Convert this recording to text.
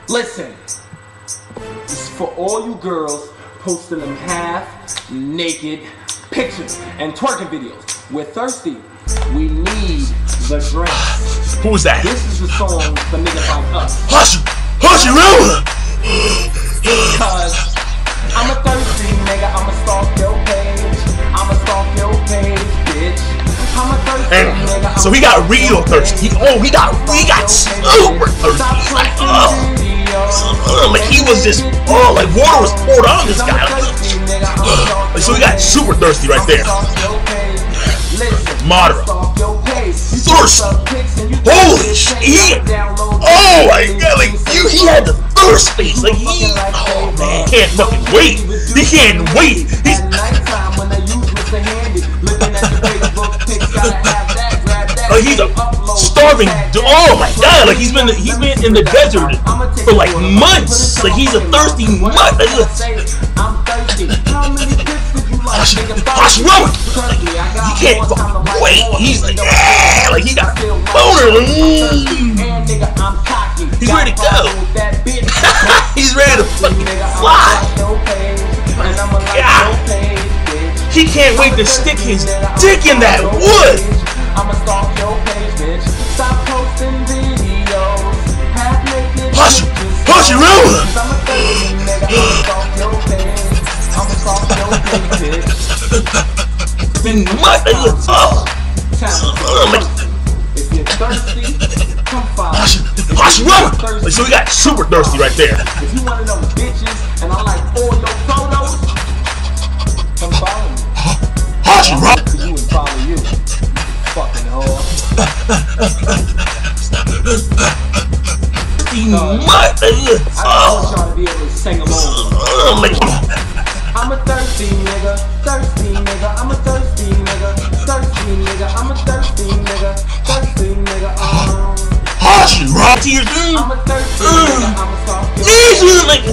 Listen, this is for all you girls posting them half-naked pictures and twerking videos. We're thirsty. We need the drinks. Who's that? This is the song for niggas like us. Hush you, real? Cause I'm a thirsty nigga, I'ma stalk your page. I'ma stalk your page, bitch. I'm a thirsty nigga. So he got real thirsty. He got super thirsty. He's like, like he was just, like water was poured on this guy. So he got super thirsty right there. Moderate. Thirsty. Holy shit. Oh my god, like he had the thirst face. Like oh man, can't fucking wait. He can't wait. He's a starving. Oh my god, like he's been in the desert for like months. Like he's a thirsty mutt. Hush, Roman. He can't fucking wait. He's like he got a boner. He's ready to go. He's ready to fucking fly. God. He can't wait to stick his dick in that wood. I'ma stalk your page, bitch. Stop posting videos. Hush, you real? I'm a thirsty nigga. I'ma stalk your page. I'ma stalk your page, bitch. Been much. If you're thirsty, come follow. Hush, Roman. So we got super thirsty right there. If you wanna know bitches and I like all your photos, come follow me. Hush, Roman. You and follow you. Fucking whore. I want y'all to be able to sing along. I'm a thirsty nigga, thirsty nigga. I'm a thirsty nigga, thirsty nigga. I'm a thirsty nigga, thirsty nigga. Hush, Rob, tears. I'm a thirsty nigga. I'm a soft like